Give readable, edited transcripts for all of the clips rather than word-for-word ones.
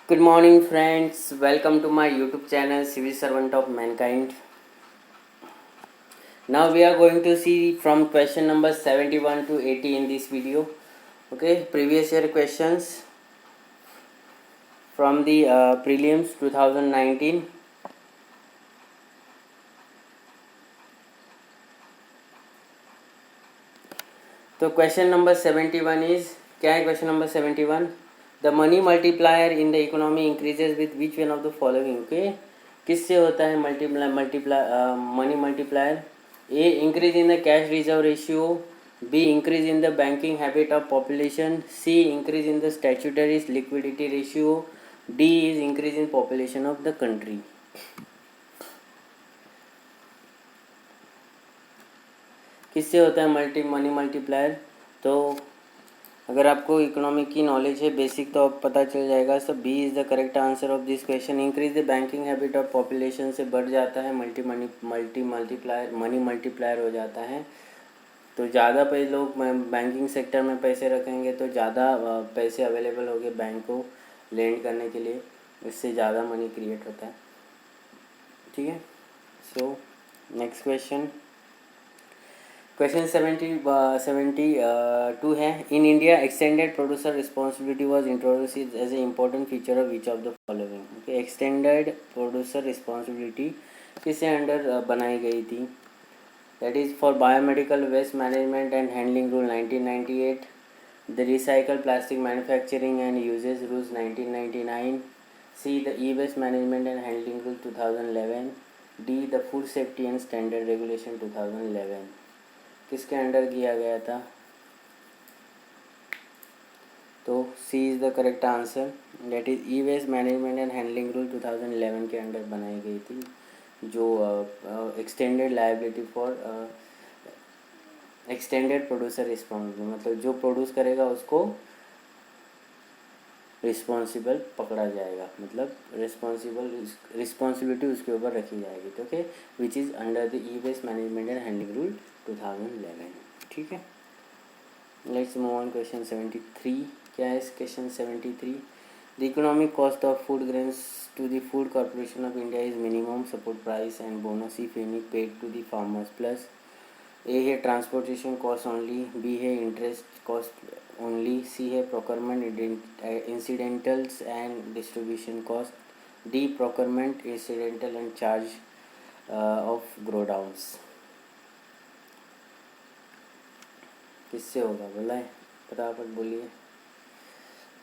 Good morning, friends. Welcome to my YouTube channel, Civil Servant of Mankind. Now we are going to see from question number 71 to 80 in this video. Okay, previous year questions from the prelims 2019. तो question number 71 is क्या है? Question number 71, the money multiplier in the economy increases with which one of the following. Okay, किससे होता है money multiplier? A, increase in the cash reserve ratio. B, increase in the banking habit of population. C, increase in the statutory liquidity ratio. D is increase in population of the country. किससे होता है money multiplier? तो अगर आपको economic की knowledge है basic तो अब पता चल जाएगा. So B is the correct answer of this question. Increase the banking habit of population से बढ़ जाता है मनी मल्टीप्लायर हो जाता है. तो ज़्यादा पैसे लोग बैंकिंग सेक्टर में पैसे रखेंगे तो ज़्यादा पैसे अवेलेबल होंगे बैंक को लेंड करने के लिए. इससे ज़्यादा मनी क्रिएट होता है. ठीक है. सो नेक्स्ट क्वेश्चन, क्वेश्चन 72 है. In India extended producer responsibility was introduce as a important feature of which of the following. Okay, extended producer responsibility किससे अंडर बनाई गई थी? That is for biomedical waste management and handling rule 1998, the recycle plastic manufacturing and usages rules 1999, C the E waste management and handling rule 2011, D the food safety and standard regulation 2011. किसके under किया गया था? तो सी is the correct answer. That is E waste management and handling rule 2011 के under बनाई गई थी, जो extended liability for extended producer responsibility, मतलब जो प्रोड्यूस करेगा उसको रिस्पॉन्सिबल पकड़ा जाएगा, मतलब रिस्पॉन्सिबिलिटी उसके ऊपर रखी जाएगी. तो okay, which is under the E waste management and handling rule 2011. ठीक है. Let's move on question 73. क्या है question 73? The economic cost of food grains to the Food Corporation of India is minimum support price and bonus if any paid to the farmers plus. A है transportation cost only, B है interest cost only, C है procurement incidentals and distribution cost, D procurement incidental and charge of godowns. किससे होगा बोला है? फटाफट बोलिए.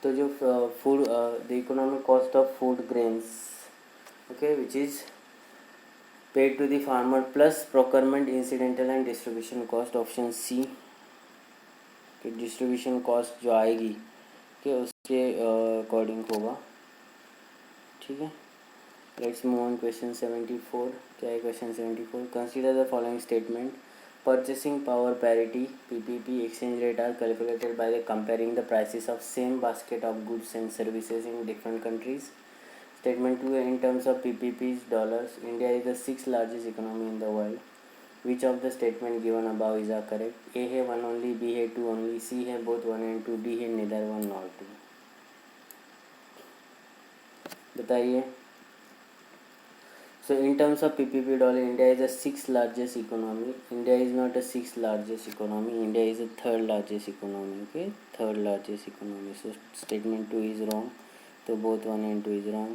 तो जो food the economic cost of food grains, okay, which is paid to the farmer plus procurement incidental and distribution cost, option C. कि distribution cost जो आएगी कि उसके अकॉर्डिंग होगा. ठीक है. Let's move on question 74. क्या है question 74? Consider the following statement. Purchasing power parity (PPP) exchange rate are calculated by comparing the prices of same basket of goods and services in different countries. Statement 2, in terms of PPP's dollars, India is the 6th largest economy in the world. Which of the statement given above is correct? A है 1 only, B है 2 only, C है both 1 and 2, D है neither 1 nor 2. बताइए. So in terms of PPP dollar, India is the 6th largest economy. India is not a 6th largest economy. India is the 3rd largest economy. Okay, 3rd largest economy. So statement 2 is wrong. So both 1 and 2 is wrong.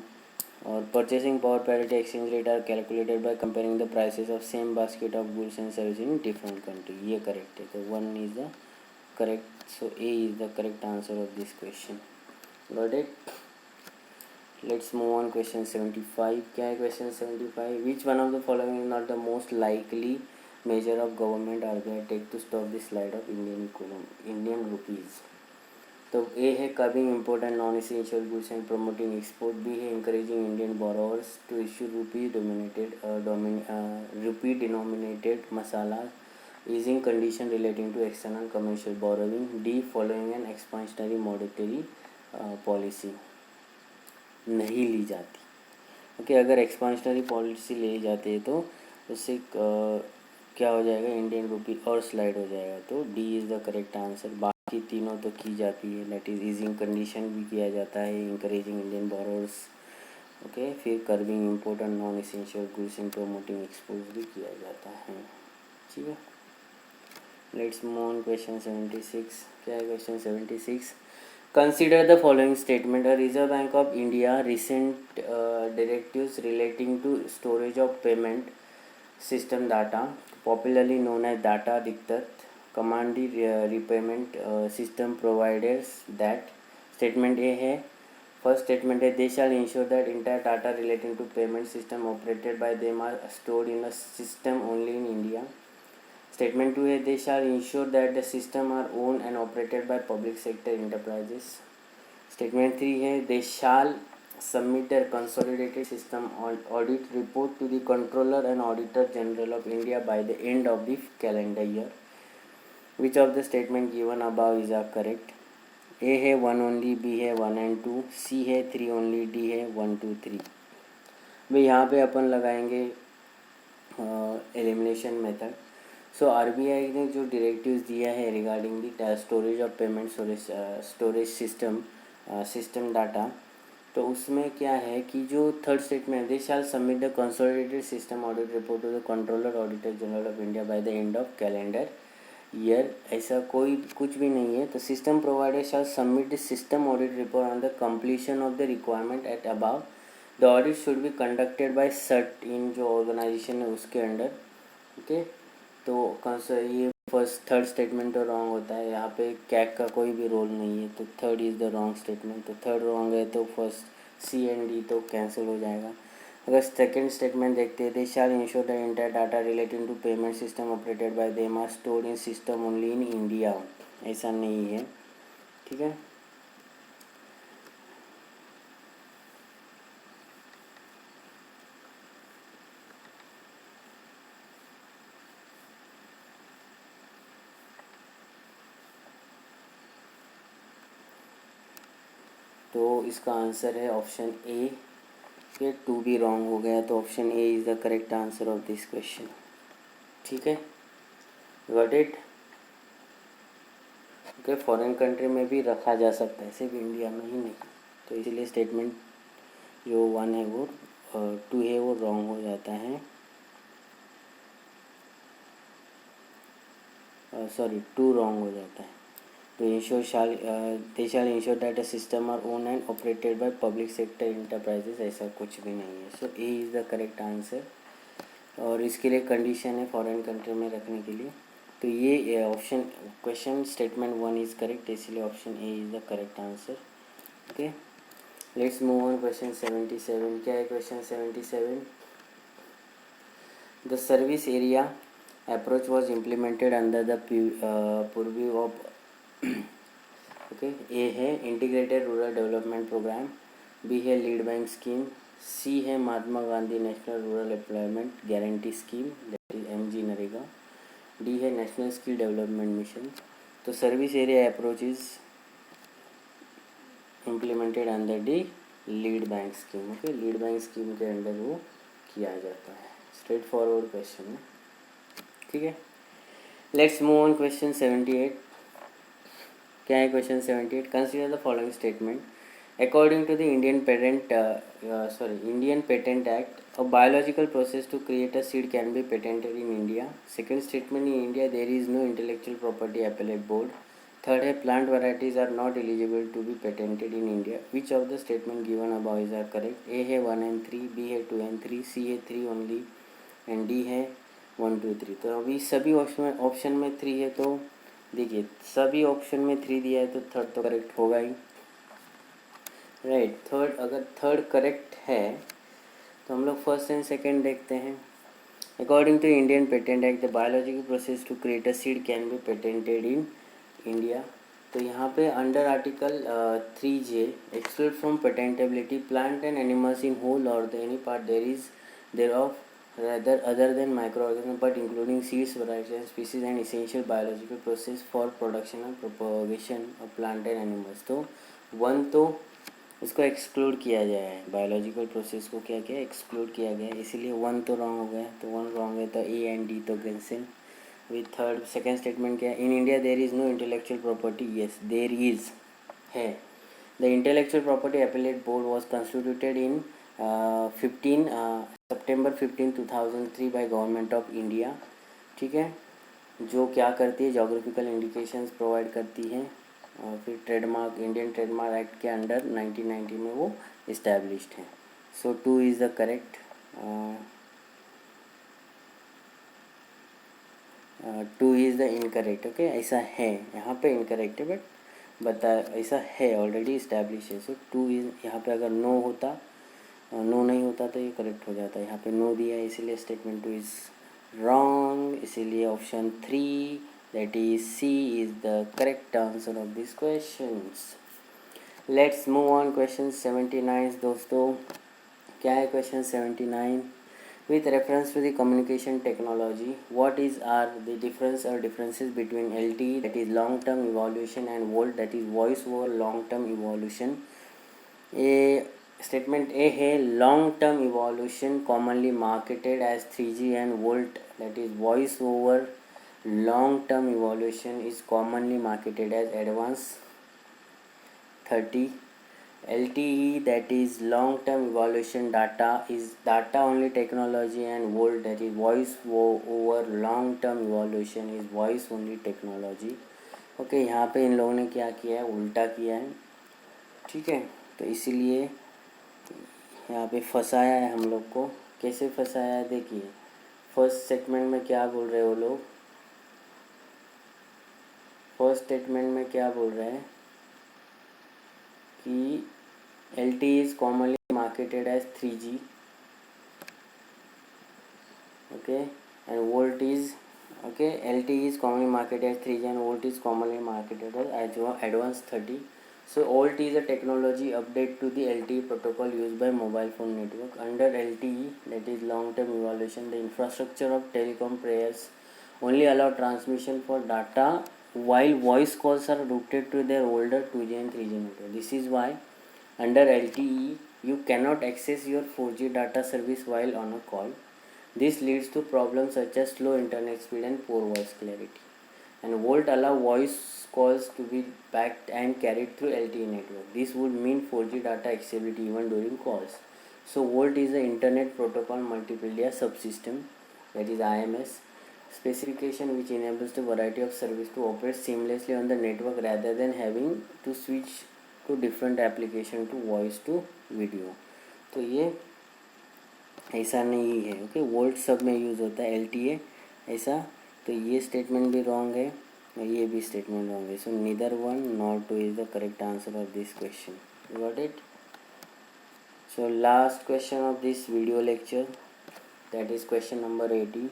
Or purchasing power parity exchange rate are calculated by comparing the prices of same basket of goods and services in different country. ये correct है. So 1 is the correct. So A is the correct answer of this question. Got it? Let's move on question 75. क्या है question 75? Which one of the following is not the most likely measure of government RBI take to stop the slide of Indian rupees? तो A है curbing import and non-essential goods and promoting export. B है encouraging Indian borrowers to issue rupee denominated masalas, easing condition relating to external commercial borrowing. D, following an expansionary monetary policy. नहीं ली जाती. Okay, अगर expansionary policy ले जाती है तो उससे क्या हो जाएगा? इंडियन रुपी और स्लाइड हो जाएगा. तो D is the correct answer. की तीनों तो की जाती है, दैट इज़ ईजिंग कंडीशन भी किया जाता है, इंकरेजिंग इंडियन बोरोर्स, ओके, फिर curbing import and non essential goods in promoting export भी किया जाता है, ठीक है। Let's move on question 76। क्या है question 76? Consider the following statement, a reserve bank of India recent directives relating to storage of payment system data, popularly known as data diktat, command the repayment system providers that statement A है, first statement है, they shall ensure that entire data relating to payment system operated by them are stored in a system only in India. Statement 2 है, they shall ensure that the system are own and operated by public sector enterprises. Statement 3 है, they shell submit their consolidated system audit report to the Controller and Auditor General of India by the end of the calendar year. Which of the statement given above is correct? A है 1 only, B है 1 and 2, C है 3 only, D है 1 2 3। भाई यहाँ पे अपन लगाएंगे elimination method. So RBI ने जो डायरेक्टिव्स दिया है regarding the storage of payment storage system data, तो उसमें क्या है कि जो third statement, they shall submit the consolidated system audit report to the controller auditor general of India by the end of calendar year, ऐसा कोई कुछ भी नहीं है। तो system provider shall submit the system audit report on the completion of the requirement at above, the audit should be conducted bye CERT In जो organisation है उसके अंडर, ओके। तो ये फर्स्ट थर्ड स्टेटमेंट तो रॉन्ग होता है, यहाँ पे कैक का कोई भी रोल नहीं है, तो third is the wrong statement. तो थर्ड रॉन्ग है तो फर्स्ट सी एंड डी तो कैंसिल हो जाएगा। अगर सेकेंड स्टेटमेंट देखते हैं, they shall ensure the entire data relating to payment system operated by them are stored in system only in India, ऐसा नहीं है, ठीक है। तो इसका आंसर है ऑप्शन ए। फिर 2 भी रॉन्ग हो गया, तो option A is the correct answer of this question, ठीक है। Got it? Okay, foreign country में भी रखा जा सकता है, सिर्फ इंडिया में ही नहीं, तो इसीलिए स्टेटमेंट जो 1 है वो 2 है वो रॉन्ग हो जाता है, सॉरी 2 रॉन्ग हो जाता है। तो ensure they shall ensure that the system are own and operated by public sector enterprises, ऐसा कुछ भी नहीं है। So A is the correct answer, और इसके लिए कंडीशन है फॉरेन कंट्री में रखने के लिए। तो ये option question statement 1 is correct, इसलिए option A is the correct answer, okay. Let's move on question 77। क्या है question 77? The service area approach was implemented under the purview of, okay. A है integrated rural development program, B है lead bank scheme, C है Mahatma Gandhi national rural employment guarantee scheme that is MG NREGA, D है national skill development mission. तो service area approach is implemented under the lead bank scheme, okay. Lead bank scheme के under वो किया जाता है, straight forward question है, ठीक है। Let's move on question 78। क्या है question 78? Consider the following statement, according to the Indian patent act, a biological process to create a seed can be patented in India. Second statement, in India there is no intellectual property appellate board. Third है, plant varieties are not eligible to be patented in India. Which of the statement given above is correct? A है 1 and 3, B है 2 and 3, C है 3 only and D है 1 2 3। तो अभी सभी option में 3 है, तो देखिए सभी ऑप्शन में 3 दिया है तो थर्ड तो करेक्ट होगा ही, राइट। थर्ड, अगर थर्ड करेक्ट है तो हम लोग फर्स्ट एंड सेकंड देखते हैं। According to Indian patent act, the biological process to create a seed can be patented in India. तो यहाँ पे under article 3J, exclude from patentability plant and animals in whole और any part thereof rather other than microorganisms but including seeds, varieties and species and essential biological process for production and propagation of plant and animals। तो 1 तो इसको exclude किया गया है, biological process को क्या किया, एक्सक्लूड किया गया है, इसीलिए 1 तो रॉन्ग हो गया। तो 1 रॉन्ग है तो A एंड D तो cancel. With third second statement क्या है, in India there is no intellectual property, yes there is है. The intellectual property appellate board was constituted in 15 September 15, 2003 by government of India. ठीक है, जो क्या करती है, जोग्राफिकल इंडिकेशंस प्रोवाइड करती है. और फिर ट्रेडमार्क, इंडियन ट्रेडमार्क एक्ट के अंडर 1990 में वो इस्टेब्लिश्ड है. सो 2 is the correct. 2 is the incorrect. Okay, ऐसा है यहाँ पे इनकरेक्ट है, बट बता ऐसा है ऑलरेडी इस्टेब्लिश है. सो 2 इज, यहाँ पे अगर नो होता, नो नहीं होता तो ये करेक्ट हो जाता है. यहाँ पे नो दिया है इसीलिए स्टेटमेंट 2 इज़ रॉन्ग. इसीलिए option 3 that is C is the correct answer of this questions. Let's move on question 79 दोस्तों. क्या है question 79? With reference to the communication technology, what is are the difference or differences between LTE, that is long term evolution, and VoLTE, that is voice over long term evolution? A statement A है, long term evolution commonly marketed as 3G, and VoLTE, that is voice over long term evolution, is commonly marketed as advanced 30. LTE, that is long term evolution data, is data only technology, and VoLTE, that is voice over long term evolution, is voice only technology. Okay, यहाँ पे इन लोगों ने क्या किया है, उल्टा किया है. ठीक है, तो इसीलिए यहाँ पे फंसाया है हम लोग को. कैसे फंसाया है देखिए, फर्स्ट स्टेटमेंट में क्या बोल रहे हो लोग, फर्स्ट स्टेटमेंट में क्या बोल रहे हैं कि LTE is commonly marketed as 3G, okay, and VoLTE is, okay, LTE is commonly marketed as 3G, and VoLTE is commonly marketed as advanced 30. So VoLTE is a technology update to the LTE protocol used by mobile phone network. Under LTE, that is long term evolution, the infrastructure of telecom players only allow transmission for data, while voice calls are routed to their older 2G and 3G network. This is why under LTE, you cannot access your 4G data service while on a call. This leads to problems such as slow internet speed and poor voice clarity. And VoLTE allow voice calls to be backed and carried through LTE network. This would mean 4G data accessibility even during calls. So VoLTE is the Internet Protocol Multimedia Subsystem, that is IMS specification, which enables the variety of service to operate seamlessly on the network rather than having to switch to different application to voice to video. तो ये ऐसा नहीं है. Okay, volt सब में use होता है, LTE ऐसा. तो ये स्टेटमेंट भी रॉन्ग है और ये भी स्टेटमेंट रॉन्ग है. So neither 1 nor 2 is the correct answer of this question. Got it? So last question of this video lecture, that is question number 80.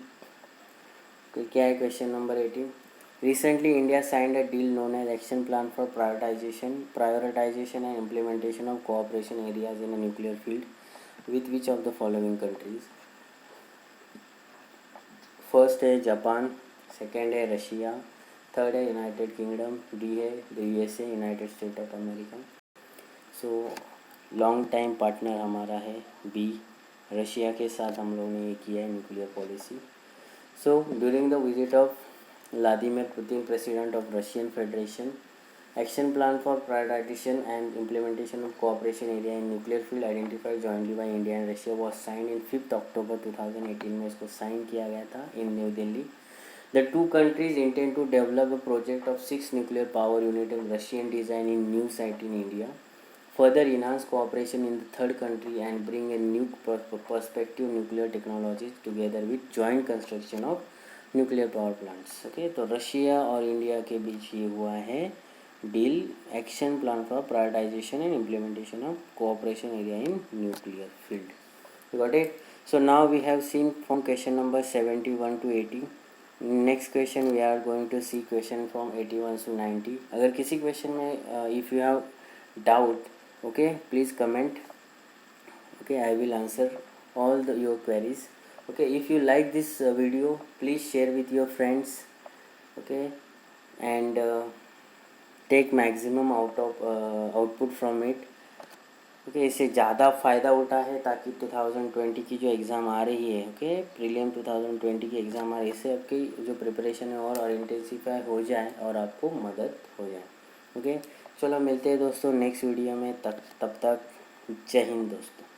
क्या है question number 80? Recently, India signed a deal known as Action Plan for Prioritization and Implementation of Cooperation Areas in a Nuclear Field. With which of the following countries? First है Japan, second है Russia, third है United kingdom, D है the USA, United state of America. So long time partner हमारा है B, Russia के साथ हम लोगों ने ये किया है nuclear policy. So during the visit of Vladimir Putin, President of Russian Federation, Action Plan for Prioritization and Implementation of Cooperation Area in Nuclear Field identified jointly by India and Russia was signed in 5th October 2018 में इसको sign किया गया था in New Delhi. The two countries intend to develop a project of 6 nuclear power units of Russian design in new site in India, further enhance cooperation in the third country, and bring a new perspective nuclear technologies together with joint construction of nuclear power plants. Okay, तो Russia और India के बीच ये हुआ है deal, action plan for prioritisation and implementation of cooperation area in nuclear field. Got it? So now we have seen from question number 71 to 80. Next question we are going to see question from 81 to 90. अगर किसी question में if you have doubt, okay, please comment. Okay, I will answer all your queries. Okay, if you like this video, please share with your friends. Okay, and take maximum out of output from it. Okay, इससे ज़्यादा फ़ायदा उठा है ताकि 2020 की जो exam आ रही है, ओके, प्रीलिम 2020 की एग्ज़ाम आ रही है, इससे आपकी जो प्रिपरेशन है और इंटेंसिफाई हो जाए और आपको मदद हो जाए। ओके, चलो मिलते हैं दोस्तों नेक्स्ट वीडियो में, तब तक जय हिंद दोस्तों।